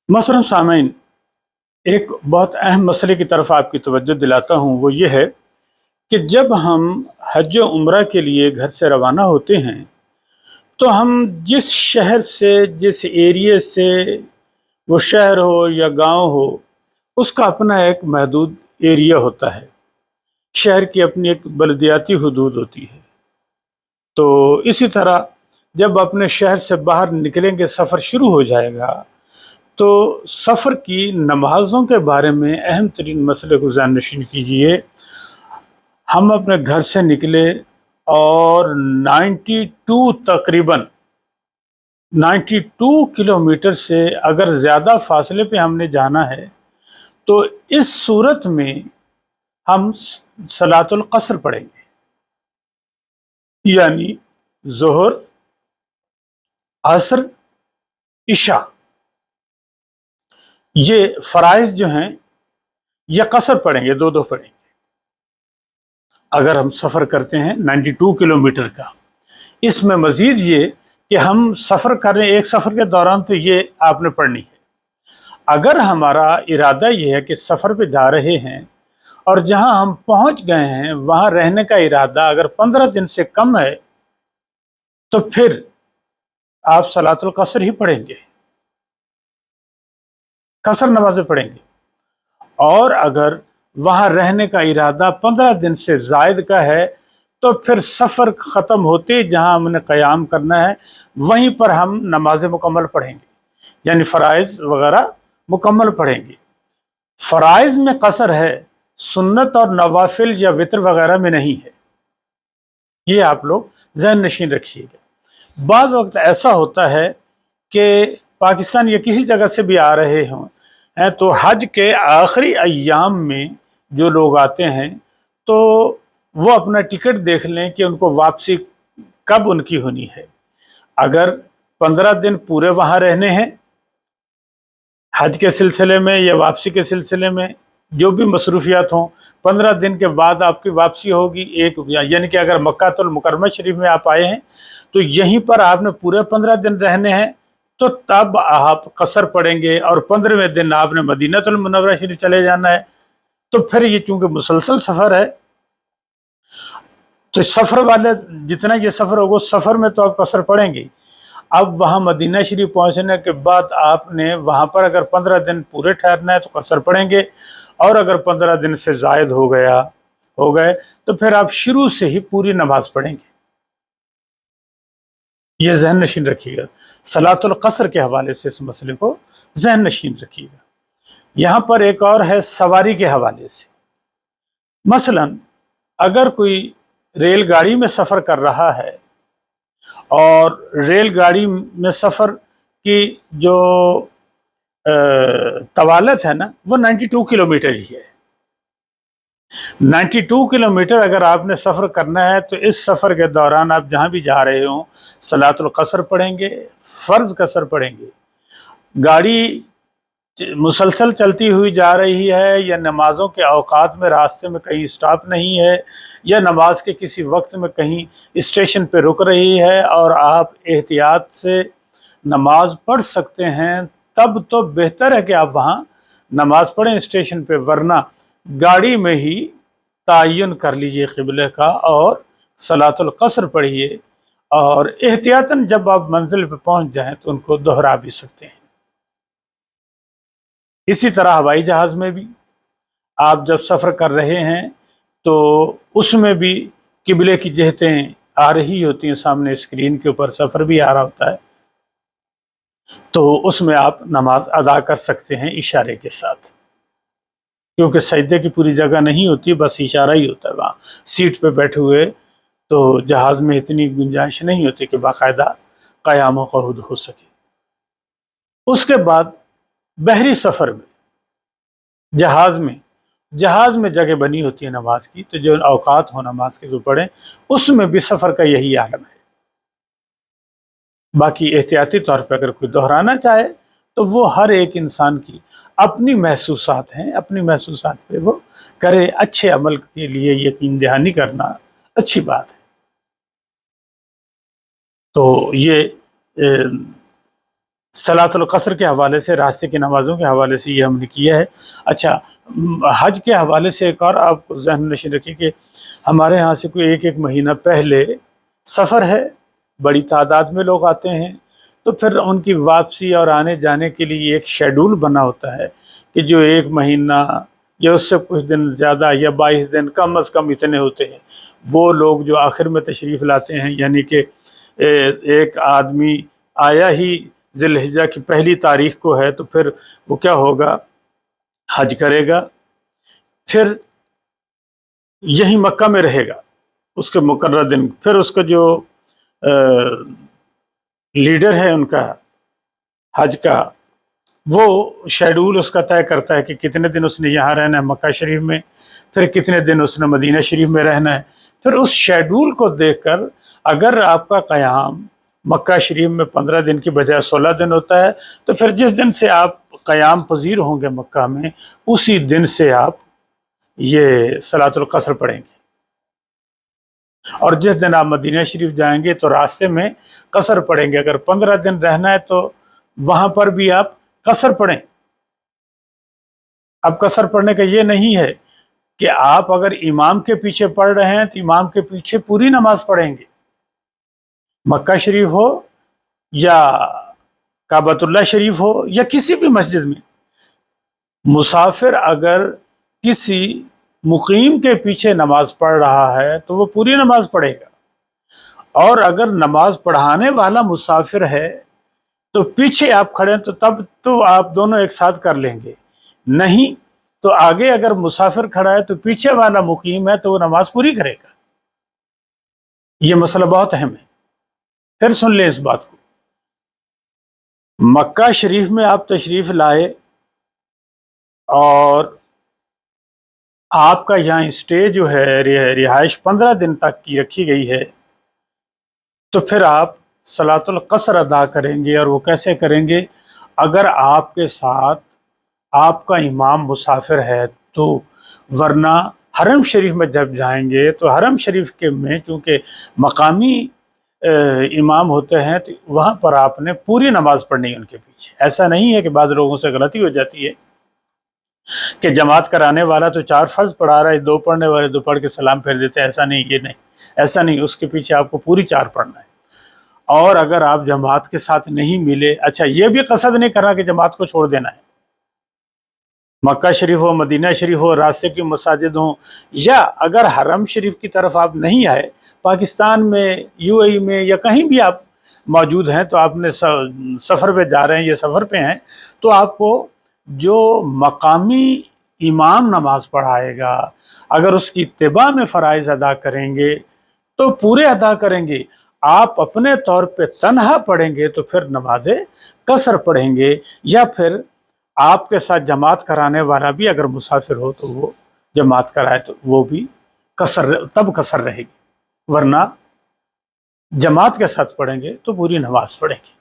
محترم سامعین، ایک بہت اہم مسئلے کی طرف آپ کی توجہ دلاتا ہوں، وہ یہ ہے کہ جب ہم حج و عمرہ کے لیے گھر سے روانہ ہوتے ہیں تو ہم جس شہر سے، جس ایریے سے، وہ شہر ہو یا گاؤں ہو، اس کا اپنا ایک محدود ایریا ہوتا ہے۔ شہر کی اپنی ایک بلدیاتی حدود ہوتی ہے۔ تو اسی طرح جب اپنے شہر سے باہر نکلیں گے، سفر شروع ہو جائے گا، تو سفر کی نمازوں کے بارے میں اہم ترین مسئلے کو ذہن نشین کیجئے۔ ہم اپنے گھر سے نکلے اور 92 کلومیٹر سے اگر زیادہ فاصلے پہ ہم نے جانا ہے تو اس صورت میں ہم صلاۃ القصر پڑھیں گے، یعنی ظہر، عصر، عشاء، یہ فرائض جو ہیں یہ قصر پڑھیں گے، دو پڑھیں گے۔ اگر ہم سفر کرتے ہیں 92 کلومیٹر کا، اس میں مزید یہ کہ ہم سفر کر رہے ہیں، ایک سفر کے دوران تو یہ آپ نے پڑھنی ہے۔ اگر ہمارا ارادہ یہ ہے کہ سفر پہ جا رہے ہیں اور جہاں ہم پہنچ گئے ہیں وہاں رہنے کا ارادہ اگر 15 دن سے کم ہے تو پھر آپ صلاۃ القصر ہی پڑھیں گے، قصر نمازیں پڑھیں گے۔ اور اگر وہاں رہنے کا ارادہ 15 دن سے زائد کا ہے تو پھر سفر ختم ہوتے جہاں ہم نے قیام کرنا ہے وہیں پر ہم نماز مکمل پڑھیں گے، یعنی فرائض وغیرہ مکمل پڑھیں گے۔ فرائض میں قصر ہے، سنت اور نوافل یا وتر وغیرہ میں نہیں ہے، یہ آپ لوگ ذہن نشین رکھیے گا۔ بعض وقت ایسا ہوتا ہے کہ پاکستان یا کسی جگہ سے بھی آ رہے ہوں تو حج کے آخری ایام میں جو لوگ آتے ہیں تو وہ اپنا ٹکٹ دیکھ لیں کہ ان کو واپسی کب ان کی ہونی ہے۔ اگر 15 دن پورے وہاں رہنے ہیں حج کے سلسلے میں یا واپسی کے سلسلے میں، جو بھی مصروفیات ہوں، 15 دن کے بعد آپ کی واپسی ہوگی۔ یعنی کہ اگر مکہ المکرمہ شریف میں آپ آئے ہیں تو یہیں پر آپ نے پورے 15 دن رہنے ہیں، تو تب آپ قصر پڑھیں گے، اور 15ویں دن آپ نے مدینہ المنورہ شریف چلے جانا ہے۔ تو پھر یہ چونکہ مسلسل سفر ہے تو سفر والے جتنا یہ سفر ہوگا، سفر میں تو آپ قصر پڑھیں گے۔ اب وہاں مدینہ شریف پہنچنے کے بعد آپ نے وہاں پر اگر 15 دن پورے ٹھہرنا ہے تو قصر پڑھیں گے، اور اگر 15 دن سے زائد ہو گئے تو پھر آپ شروع سے ہی پوری نماز پڑھیں گے۔ یہ ذہن نشین رکھیے گا، صلاۃ القصر کے حوالے سے اس مسئلے کو ذہن نشین رکھیے گا۔ یہاں پر ایک اور ہے سواری کے حوالے سے۔ مثلا اگر کوئی ریل گاڑی میں سفر کر رہا ہے اور ریل گاڑی میں سفر کی جو طوالت ہے نا وہ 92 کلومیٹر ہی ہے۔ 92 کلومیٹر اگر آپ نے سفر کرنا ہے تو اس سفر کے دوران آپ جہاں بھی جا رہے ہوں صلاۃ القصر پڑھیں گے، فرض قصر پڑھیں گے۔ گاڑی مسلسل چلتی ہوئی جا رہی ہے یا نمازوں کے اوقات میں راستے میں کہیں اسٹاپ نہیں ہے یا نماز کے کسی وقت میں کہیں اسٹیشن پہ رک رہی ہے اور آپ احتیاط سے نماز پڑھ سکتے ہیں، تب تو بہتر ہے کہ آپ وہاں نماز پڑھیں اسٹیشن پہ، ورنہ گاڑی میں ہی تعین کر لیجئے قبلے کا اور صلاۃ القصر پڑھیے، اور احتیاطاً جب آپ منزل پہ پہنچ جائیں تو ان کو دہرا بھی سکتے ہیں۔ اسی طرح ہوائی جہاز میں بھی آپ جب سفر کر رہے ہیں تو اس میں بھی قبلے کی جہتیں آ رہی ہوتی ہیں، سامنے اسکرین کے اوپر سفر بھی آ رہا ہوتا ہے، تو اس میں آپ نماز ادا کر سکتے ہیں اشارے کے ساتھ، کیونکہ سجدے کی پوری جگہ نہیں ہوتی، بس اشارہ ہی ہوتا ہے۔ وہاں سیٹ پہ بیٹھے ہوئے تو جہاز میں اتنی گنجائش نہیں ہوتی کہ باقاعدہ قیام و قعود ہو سکے۔ اس کے بعد بحری سفر میں جہاز میں جگہ بنی ہوتی ہے نماز کی، تو جو اوقات ہو نماز کے جو پڑھیں، اس میں بھی سفر کا یہی عالم ہے۔ باقی احتیاطی طور پہ اگر کوئی دہرانا چاہے تو وہ ہر ایک انسان کی اپنی محسوسات ہیں، اپنی محسوسات پہ وہ کرے۔ اچھے عمل کے لیے یقین دہانی کرنا اچھی بات ہے۔ تو یہ صلاۃ القصر کے حوالے سے، راستے کی نمازوں کے حوالے سے یہ ہم نے کیا ہے۔ اچھا، حج کے حوالے سے ایک اور آپ ذہن نشین رکھیے کہ ہمارے ہاں سے کوئی ایک مہینہ پہلے سفر ہے، بڑی تعداد میں لوگ آتے ہیں، تو پھر ان کی واپسی اور آنے جانے کے لیے ایک شیڈول بنا ہوتا ہے کہ جو ایک مہینہ یا اس سے کچھ دن زیادہ یا 22 دن کم از کم اتنے ہوتے ہیں، وہ لوگ جو آخر میں تشریف لاتے ہیں، یعنی کہ ایک آدمی آیا ہی ذی الحجہ کی پہلی تاریخ کو ہے، تو پھر وہ کیا ہوگا، حج کرے گا، پھر یہی مکہ میں رہے گا اس کے مقررہ دن، پھر اس کا جو لیڈر ہے ان کا حج کا، وہ شیڈول اس کا طے کرتا ہے کہ کتنے دن اس نے یہاں رہنا ہے مکہ شریف میں، پھر کتنے دن اس نے مدینہ شریف میں رہنا ہے۔ پھر اس شیڈول کو دیکھ کر اگر آپ کا قیام مکہ شریف میں 15 دن کی بجائے 16 دن ہوتا ہے، تو پھر جس دن سے آپ قیام پذیر ہوں گے مکہ میں، اسی دن سے آپ یہ صلاۃ القصر پڑھیں گے، اور جس دن آپ مدینہ شریف جائیں گے تو راستے میں قصر پڑھیں گے۔ اگر 15 دن رہنا ہے تو وہاں پر بھی آپ قصر پڑھیں۔ اب قصر پڑھنے کا یہ نہیں ہے کہ آپ اگر امام کے پیچھے پڑھ رہے ہیں تو امام کے پیچھے پوری نماز پڑھیں گے، مکہ شریف ہو یا کعبۃ اللہ شریف ہو یا کسی بھی مسجد میں۔ مسافر اگر کسی مقیم کے پیچھے نماز پڑھ رہا ہے تو وہ پوری نماز پڑھے گا، اور اگر نماز پڑھانے والا مسافر ہے تو پیچھے آپ کھڑے ہیں تو تب تو آپ دونوں ایک ساتھ کر لیں گے، نہیں تو آگے اگر مسافر کھڑا ہے تو پیچھے والا مقیم ہے تو وہ نماز پوری کرے گا۔ یہ مسئلہ بہت اہم ہے، پھر سن لیں اس بات کو۔ مکہ شریف میں آپ تشریف لائے اور آپ کا یہاں اسٹے جو ہے رہائش 15 دن تک کی رکھی گئی ہے، تو پھر آپ صلاۃ القصر ادا کریں گے، اور وہ کیسے کریں گے؟ اگر آپ کے ساتھ آپ کا امام مسافر ہے تو، ورنہ حرم شریف میں جب جائیں گے تو حرم شریف کے میں چونکہ مقامی امام ہوتے ہیں تو وہاں پر آپ نے پوری نماز پڑھنی ہے ان کے پیچھے۔ ایسا نہیں ہے کہ بعض لوگوں سے غلطی ہو جاتی ہے کہ جماعت کرانے والا تو 4 فرض پڑھا رہا ہے، 2 پڑھنے والے 2 پڑھ کے سلام پھیر دیتے ہیں۔ ایسا نہیں، یہ نہیں، ایسا نہیں، اس کے پیچھے آپ کو پوری 4 پڑھنا ہے۔ اور اگر آپ جماعت کے ساتھ نہیں ملے، اچھا یہ بھی قصد نہیں کرنا کہ جماعت کو چھوڑ دینا ہے، مکہ شریف ہو، مدینہ شریف ہو، راستے کی مساجد ہوں، یا اگر حرم شریف کی طرف آپ نہیں آئے، پاکستان میں، UAE میں یا کہیں بھی آپ موجود ہیں، تو آپ نے سفر پہ جا رہے ہیں یا سفر پہ ہیں، تو آپ کو جو مقامی امام نماز پڑھائے گا اگر اس کی اتباع میں فرائض ادا کریں گے تو پورے ادا کریں گے۔ آپ اپنے طور پہ تنہا پڑھیں گے تو پھر نماز قصر پڑھیں گے، یا پھر آپ کے ساتھ جماعت کرانے والا بھی اگر مسافر ہو تو وہ جماعت کرائے تو وہ بھی تب قصر رہے گی، ورنہ جماعت کے ساتھ پڑھیں گے تو پوری نماز پڑھیں گے۔